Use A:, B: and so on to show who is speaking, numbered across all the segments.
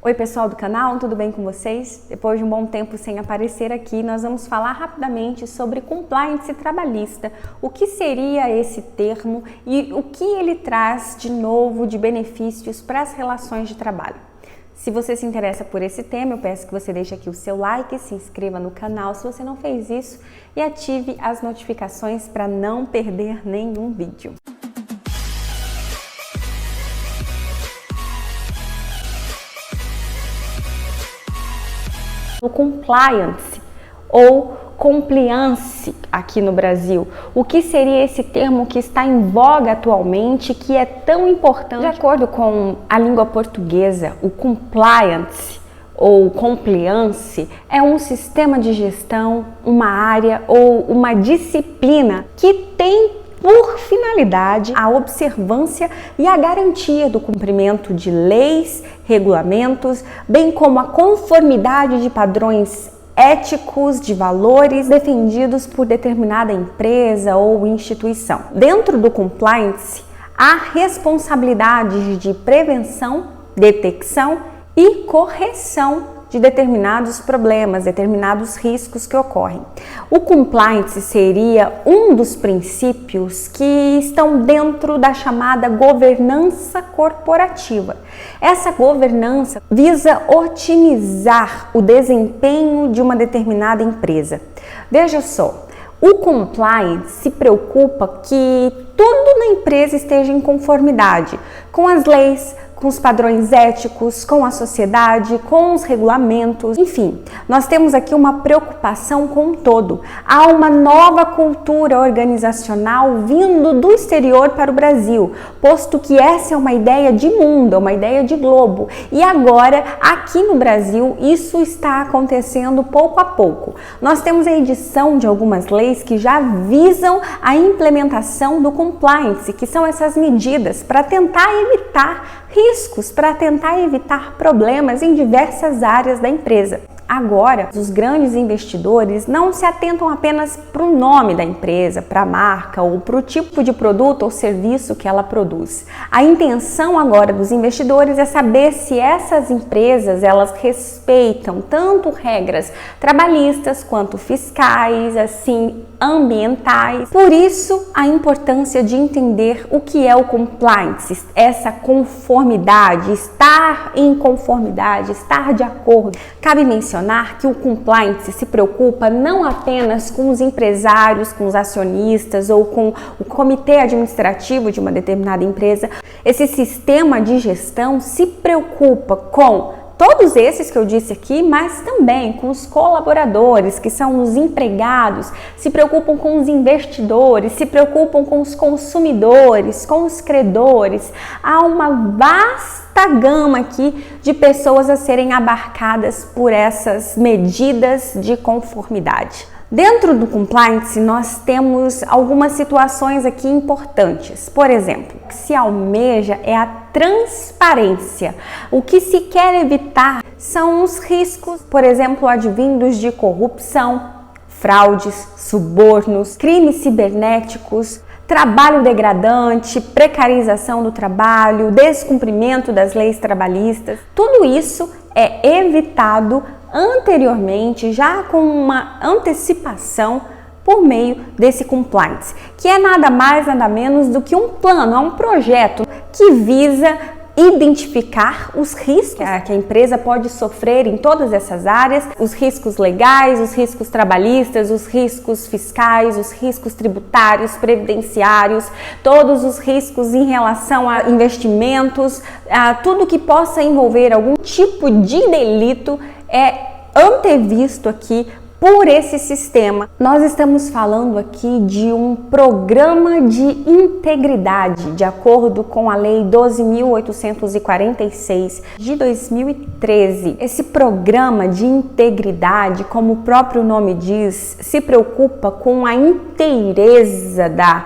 A: Oi pessoal do canal, tudo bem com vocês? Depois de um bom tempo sem aparecer aqui, nós vamos falar rapidamente sobre compliance trabalhista, o que seria esse termo e o que ele traz de novo de benefícios para as relações de trabalho. Se você se interessa por esse tema, eu peço que você deixe aqui o seu like, se inscreva no canal se você não fez isso e ative as notificações para não perder nenhum vídeo. O compliance ou compliance aqui no Brasil. O que seria esse termo que está em voga atualmente, que é tão importante? De acordo com a língua portuguesa, o compliance ou compliance é um sistema de gestão, uma área ou uma disciplina que tem por finalidade a observância e a garantia do cumprimento de leis, regulamentos, bem como a conformidade de padrões éticos, de valores defendidos por determinada empresa ou instituição. Dentro do compliance, há responsabilidades de prevenção, detecção e correção de determinados problemas, determinados riscos que ocorrem. O compliance seria um dos princípios que estão dentro da chamada governança corporativa. Essa governança visa otimizar o desempenho de uma determinada empresa. Veja só, o compliance se preocupa que tudo na empresa esteja em conformidade com as leis, com os padrões éticos, com a sociedade, com os regulamentos, enfim, nós temos aqui uma preocupação com o todo. Há uma nova cultura organizacional vindo do exterior para o Brasil, posto que essa é uma ideia de mundo, é uma ideia de globo. E agora, aqui no Brasil, isso está acontecendo pouco a pouco. Nós temos a edição de algumas leis que já visam a implementação do compliance, que são essas medidas para tentar evitar riscos, para tentar evitar problemas em diversas áreas da empresa. Agora, os grandes investidores não se atentam apenas para o nome da empresa, para a marca ou para o tipo de produto ou serviço que ela produz. A intenção agora dos investidores é saber se essas empresas elas respeitam tanto regras trabalhistas quanto fiscais, assim ambientais. Por isso, a importância de entender o que é o compliance, essa conformidade, estar em conformidade, estar de acordo. Cabe mencionar que o compliance se preocupa não apenas com os empresários, com os acionistas ou com o comitê administrativo de uma determinada empresa. Esse sistema de gestão se preocupa com todos esses que eu disse aqui, mas também com os colaboradores, que são os empregados, se preocupam com os investidores, se preocupam com os consumidores, com os credores. Há uma vasta gama aqui de pessoas a serem abarcadas por essas medidas de conformidade. Dentro do compliance, nós temos algumas situações aqui importantes. Por exemplo, o que se almeja é a transparência. O que se quer evitar são os riscos, por exemplo, advindos de corrupção, fraudes, subornos, crimes cibernéticos, trabalho degradante, precarização do trabalho, descumprimento das leis trabalhistas. Tudo isso é evitado anteriormente, já com uma antecipação por meio desse compliance, que é nada mais, nada menos do que um plano, é um projeto que visa identificar os riscos que a empresa pode sofrer em todas essas áreas, os riscos legais, os riscos trabalhistas, os riscos fiscais, os riscos tributários, previdenciários, todos os riscos em relação a investimentos, a tudo que possa envolver algum tipo de delito é antevisto aqui por esse sistema. Nós estamos falando aqui de um programa de integridade, de acordo com a Lei 12.846 de 2013. Esse programa de integridade, como o próprio nome diz, se preocupa com a inteireza da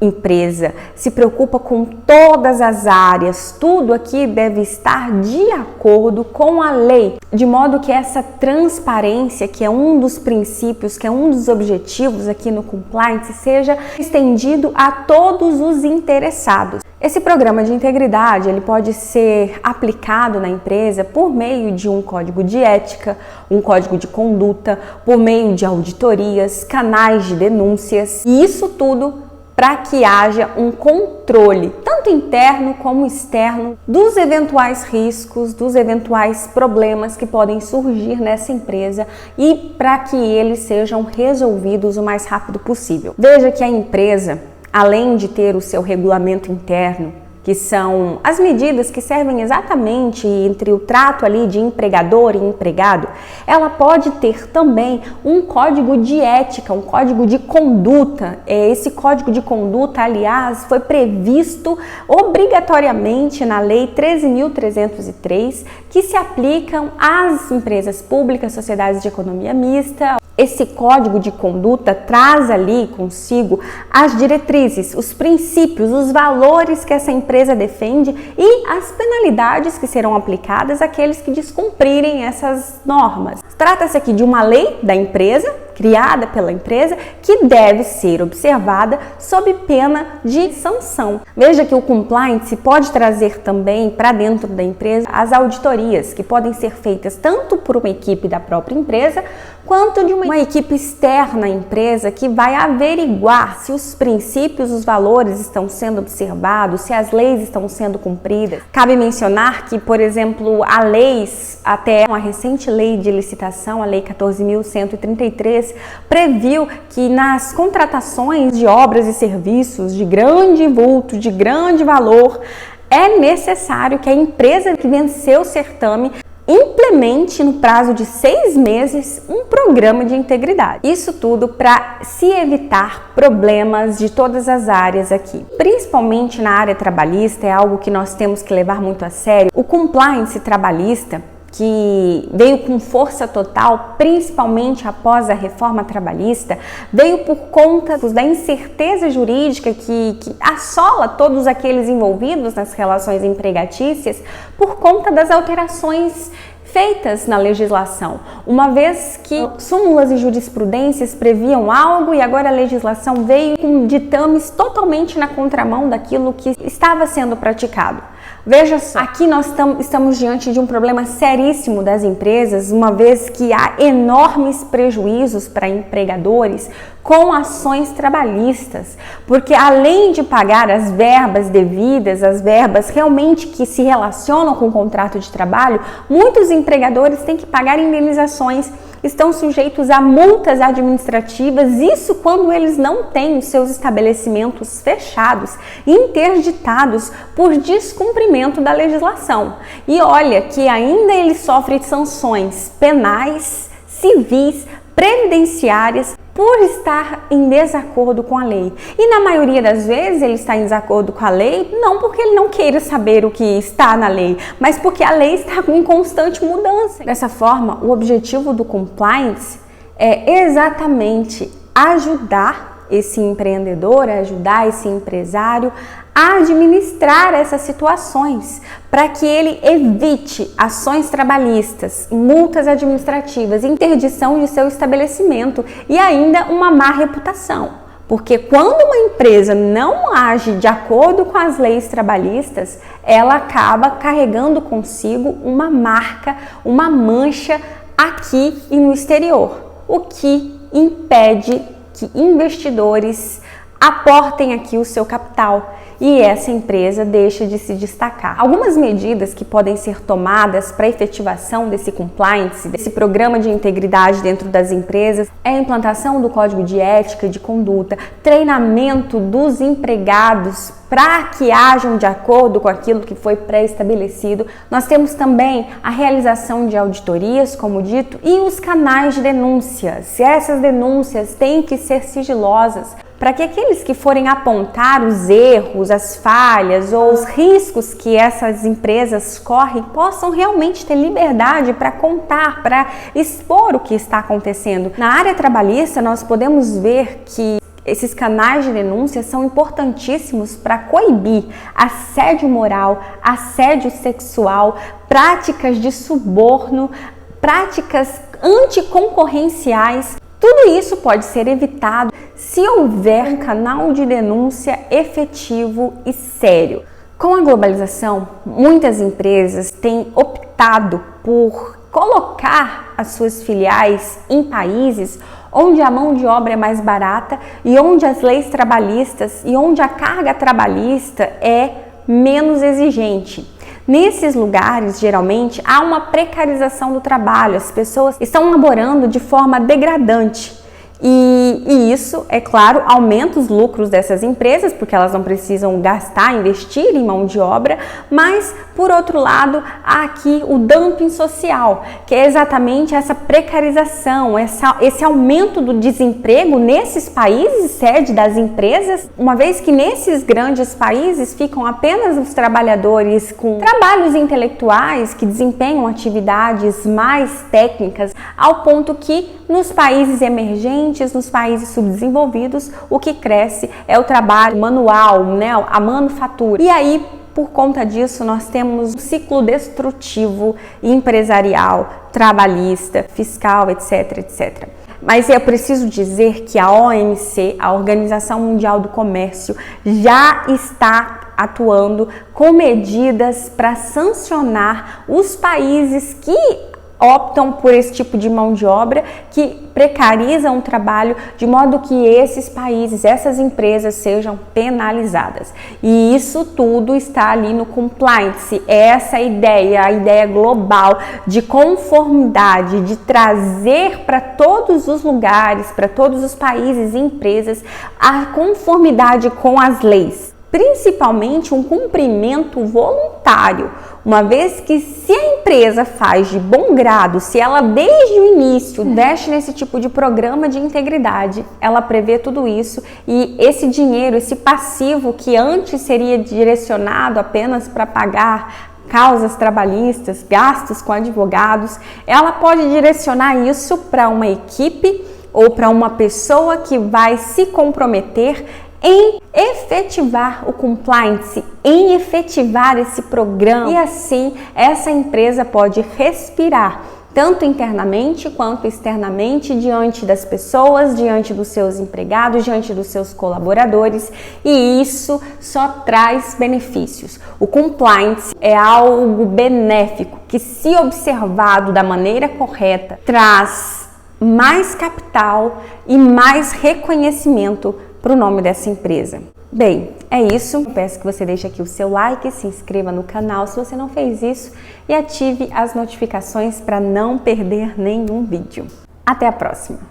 A: empresa, se preocupa com todas as áreas, tudo aqui deve estar de acordo com a lei, de modo que essa transparência, que é um dos princípios, que é um dos objetivos aqui no compliance, seja estendido a todos os interessados. Esse programa de integridade, ele pode ser aplicado na empresa por meio de um código de ética, um código de conduta, por meio de auditorias, canais de denúncias, e isso tudo para que haja um controle, tanto interno como externo, dos eventuais riscos, dos eventuais problemas que podem surgir nessa empresa e para que eles sejam resolvidos o mais rápido possível. Veja que a empresa, além de ter o seu regulamento interno, que são as medidas que servem exatamente entre o trato ali de empregador e empregado, ela pode ter também um código de ética, um código de conduta. Esse código de conduta, aliás, foi previsto obrigatoriamente na Lei 13.303, que se aplicam às empresas públicas, sociedades de economia mista. Esse código de conduta traz ali consigo as diretrizes, os princípios, os valores que essa empresa defende e as penalidades que serão aplicadas àqueles que descumprirem essas normas. Trata-se aqui de uma lei da empresa, criada pela empresa, que deve ser observada sob pena de sanção. Veja que o compliance pode trazer também para dentro da empresa as auditorias, que podem ser feitas tanto por uma equipe da própria empresa, quanto de uma equipe externa à empresa que vai averiguar se os princípios, os valores estão sendo observados, se as leis estão sendo cumpridas. Cabe mencionar que, por exemplo, há leis, até uma recente lei de licitação, a Lei 14.133, previu que nas contratações de obras e serviços de grande vulto, de grande valor, é necessário que a empresa que venceu o certame implemente no prazo de 6 meses um programa de integridade. Isso tudo para se evitar problemas de todas as áreas aqui. Principalmente na área trabalhista, é algo que nós temos que levar muito a sério. O compliance trabalhista, que veio com força total, principalmente após a reforma trabalhista, veio por conta da incerteza jurídica que assola todos aqueles envolvidos nas relações empregatícias por conta das alterações feitas na legislação, uma vez que súmulas e jurisprudências previam algo e agora a legislação veio com ditames totalmente na contramão daquilo que estava sendo praticado. Veja só, aqui nós estamos diante de um problema seríssimo das empresas, uma vez que há enormes prejuízos para empregadores com ações trabalhistas, porque além de pagar as verbas devidas, as verbas realmente que se relacionam com o contrato de trabalho, muitos empregadores têm que pagar indenizações, estão sujeitos a multas administrativas, isso quando eles não têm os seus estabelecimentos fechados e interditados por descumprimento da legislação. E olha que ainda ele sofre sanções penais, civis, previdenciárias por estar em desacordo com a lei. E na maioria das vezes ele está em desacordo com a lei, não porque ele não queira saber o que está na lei, mas porque a lei está em constante mudança. Dessa forma, o objetivo do compliance é exatamente ajudar esse empreendedor, ajudar esse empresário a administrar essas situações, para que ele evite ações trabalhistas, multas administrativas, interdição de seu estabelecimento e ainda uma má reputação. Porque quando uma empresa não age de acordo com as leis trabalhistas, ela acaba carregando consigo uma marca, uma mancha aqui e no exterior, o que impede que investidores aportem aqui o seu capital e essa empresa deixa de se destacar. Algumas medidas que podem ser tomadas para a efetivação desse compliance, desse programa de integridade dentro das empresas, é a implantação do código de ética e de conduta, treinamento dos empregados para que hajam de acordo com aquilo que foi pré-estabelecido. Nós temos também a realização de auditorias, como dito, e os canais de denúncias. Essas denúncias têm que ser sigilosas, para que aqueles que forem apontar os erros, as falhas ou os riscos que essas empresas correm possam realmente ter liberdade para contar, para expor o que está acontecendo. Na área trabalhista, nós podemos ver que esses canais de denúncia são importantíssimos para coibir assédio moral, assédio sexual, práticas de suborno, práticas anticoncorrenciais. Tudo isso pode ser evitado se houver um canal de denúncia efetivo e sério. Com a globalização, muitas empresas têm optado por colocar as suas filiais em países onde a mão de obra é mais barata e onde as leis trabalhistas e onde a carga trabalhista é menos exigente. Nesses lugares, geralmente, há uma precarização do trabalho, as pessoas estão laborando de forma degradante. E isso, é claro, aumenta os lucros dessas empresas, porque elas não precisam gastar, investir em mão de obra, mas, por outro lado, há aqui o dumping social, que é exatamente essa precarização, esse aumento do desemprego nesses países, sede das empresas, uma vez que nesses grandes países ficam apenas os trabalhadores com trabalhos intelectuais que desempenham atividades mais técnicas, ao ponto que nos países emergentes, nos países subdesenvolvidos, o que cresce é o trabalho manual, né, a manufatura. E aí, por conta disso, nós temos um ciclo destrutivo empresarial, trabalhista, fiscal, etc, etc. Mas eu preciso dizer que a OMC, a Organização Mundial do Comércio, já está atuando com medidas para sancionar os países que optam por esse tipo de mão de obra, que precarizam o trabalho, de modo que esses países, essas empresas sejam penalizadas. E isso tudo está ali no compliance, essa ideia, a ideia global de conformidade, de trazer para todos os lugares, para todos os países e empresas, a conformidade com as leis. Principalmente um cumprimento voluntário, uma vez que se a empresa faz de bom grado, se ela desde o início investe nesse tipo de programa de integridade, ela prevê tudo isso e esse dinheiro, esse passivo que antes seria direcionado apenas para pagar causas trabalhistas, gastos com advogados, ela pode direcionar isso para uma equipe ou para uma pessoa que vai se comprometer em efetivar o compliance, em efetivar esse programa, e assim essa empresa pode respirar tanto internamente quanto externamente diante das pessoas, diante dos seus empregados, diante dos seus colaboradores, e isso só traz benefícios. O compliance é algo benéfico que, se observado da maneira correta, traz mais capital e mais reconhecimento para o nome dessa empresa. Bem, é isso. Eu peço que você deixe aqui o seu like, se inscreva no canal se você não fez isso e ative as notificações para não perder nenhum vídeo. Até a próxima!